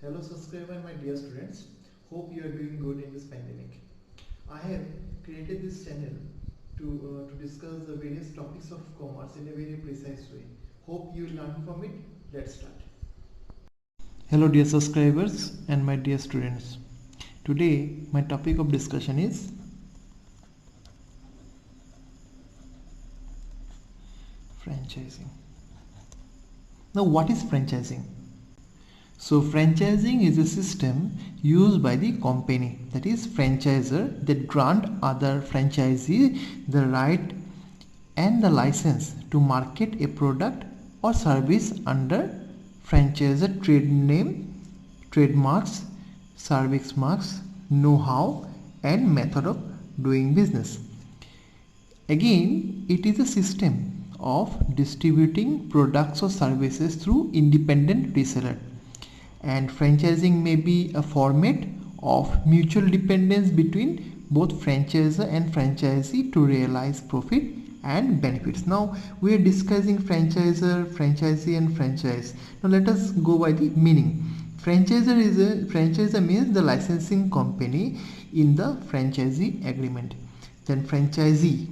Hello subscriber, my dear students. Hope you are doing good in this pandemic. I have created this channel to discuss the various topics of commerce in a very precise way. Hope you learn from it. Let's start. Hello dear subscribers and my dear students. Today my topic of discussion is franchising. Now what is franchising? So franchising is a system used by the company, that is franchisor, that grant other franchisee the right and the license to market a product or service under franchisor trade name, trademarks, service marks, know-how and method of doing business. Again, it is a system of distributing products or services through independent reseller. And franchising may be a format of mutual dependence between both franchisor and franchisee to realize profit and benefits. Now we are discussing franchisor, franchisee and franchise. Now let us go by the meaning. Franchisor means the licensing company in the franchisee agreement. Then franchisee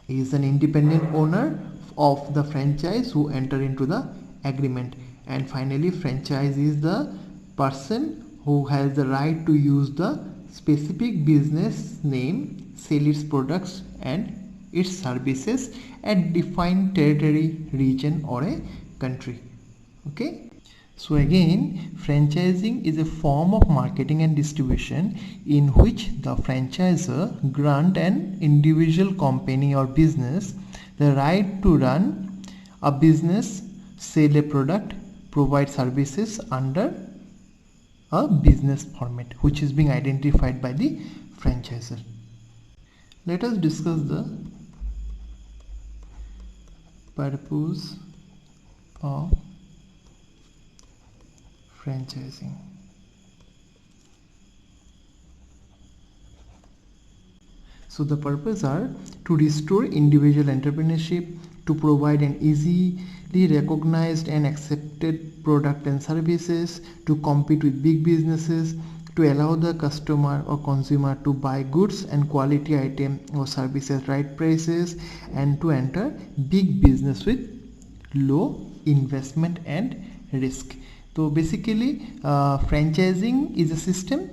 is an independent owner of the franchise who enter into the agreement. And finally, franchise is the person who has the right to use the specific business name, sell its products and its services at defined territory, region or a country. Okay. So again, franchising is a form of marketing and distribution in which the franchisor grant an individual company or business the right to run a business, sell a product, provide services under a business format which is being identified by the franchisor. Let us discuss the purpose of franchising. So the purpose are to restore individual entrepreneurship, to provide an easily recognized and accepted product and services, to compete with big businesses, to allow the customer or consumer to buy goods and quality item or services at right prices, and to enter big business with low investment and risk. So basically franchising is a system,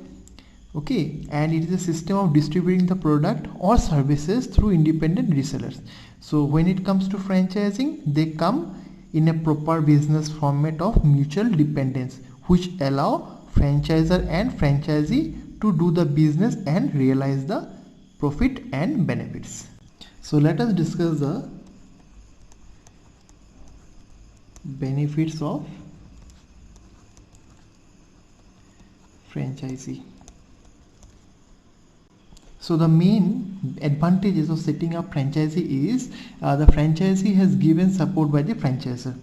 okay, and it is a system of distributing the product or services through independent resellers. So when it comes to franchising, they come in a proper business format of mutual dependence which allow franchisor and franchisee to do the business and realize the profit and benefits. So let us discuss the benefits of franchisee. So the main advantages of setting up franchisee is the franchisee has given support by the franchisor.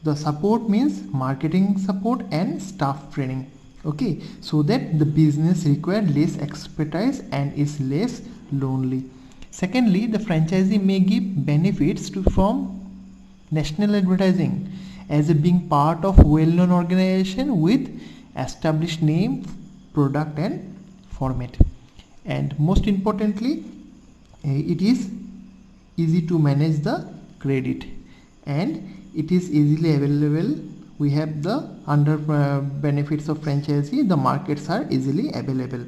The support means marketing support and staff training, okay, so that the business requires less expertise and is less lonely. Secondly, the franchisee may give benefits from national advertising as being part of well-known organization with established name, product and format. And most importantly, it is easy to manage the credit and it is easily available. We have the under benefits of franchisee, the markets are easily available,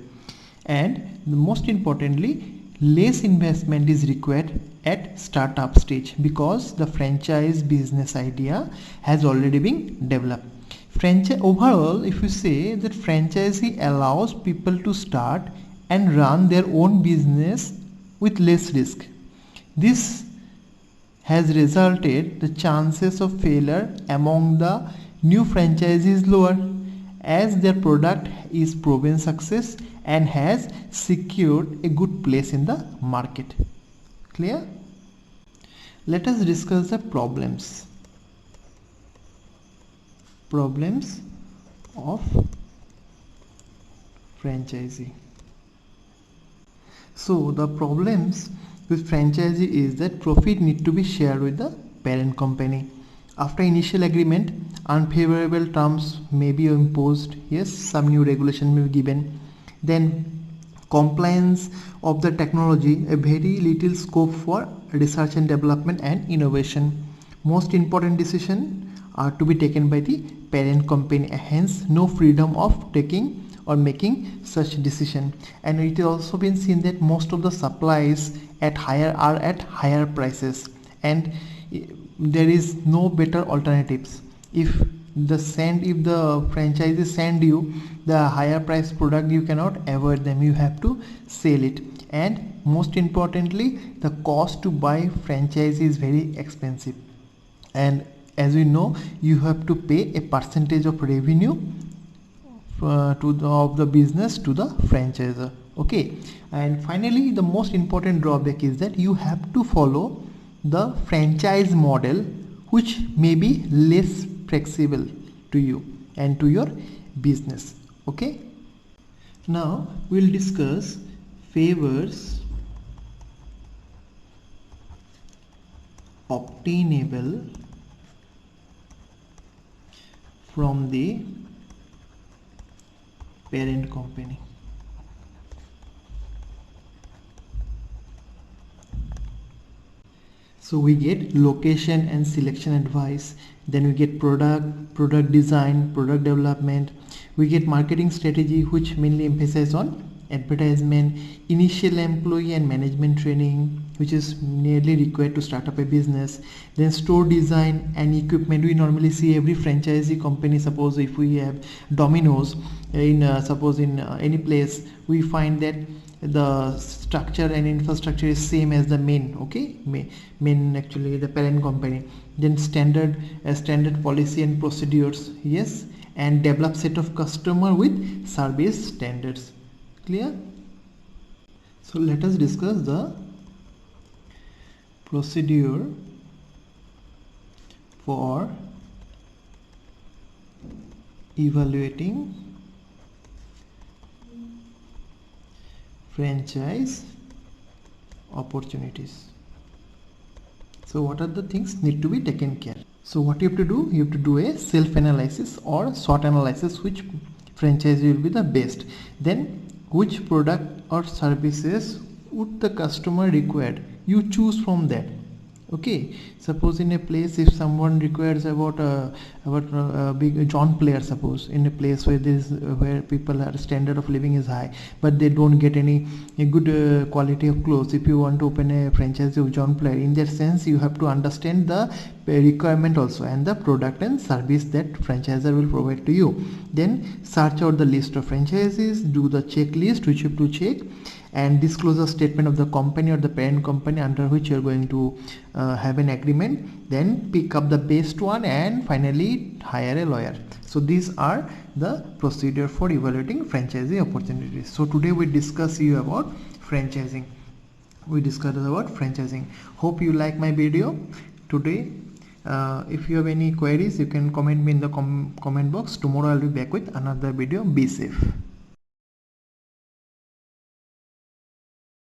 and most importantly, less investment is required at startup stage because the franchise business idea has already been developed. Overall, if you say that franchisee allows people to start and run their own business with less risk. This has resulted the chances of failure among the new franchisees lower as their product is proven success and has secured a good place in the market. Clear? Let us discuss the problems. Problems of franchisee. So the problems with franchisee is that profit need to be shared with the parent company. After initial agreement, unfavorable terms may be imposed. Yes, some new regulation may be given. Then compliance of the technology, a very little scope for research and development and innovation. Most important decision are to be taken by the parent company, hence no freedom of taking or making such decision. And it has also been seen that most of the supplies are at higher prices, and there is no better alternatives. If the franchisee send you the higher price product, you cannot avoid them, you have to sell it. And most importantly, the cost to buy franchise is very expensive, and as we know, you have to pay a percentage of revenue of the business to the franchisor. Okay, and finally the most important drawback is that you have to follow the franchise model, which may be less flexible to you and to your business. Okay, now we'll discuss favors obtainable from the parent company. So we get location and selection advice, then we get product design, product development, we get marketing strategy, which mainly emphasizes on advertisement, initial employee and management training, which is nearly required to start up a business. Then store design and equipment. We normally see every franchisee company, suppose if we have Domino's in any place, we find that the structure and infrastructure is same as the main, okay, main actually the parent company. Then standard policy and procedures, yes, and develop set of customer with service standards. Clear? So let us discuss the procedure for evaluating franchise opportunities. So what are the things need to be taken care? So what you have to do? You have to do a self-analysis or SWOT analysis, which franchise will be the best. Then which product or services would the customer require? You choose from that. Okay, suppose in a place, if someone requires about a big John player, suppose in a place where people are standard of living is high, but they don't get a good quality of clothes. If you want to open a franchise of John player, in that sense you have to understand the requirement also and the product and service that franchisor will provide to you. Then search out the list of franchises, do the checklist which you have to check, and disclose a statement of the company or the parent company under which you are going to have an agreement. Then pick up the best one and finally hire a lawyer. So these are the procedure for evaluating franchisee opportunities. So today we discuss you about franchising. Hope you like my video today. If you have any queries, you can comment me in the comment box. Tomorrow I'll be back with another video. Be safe.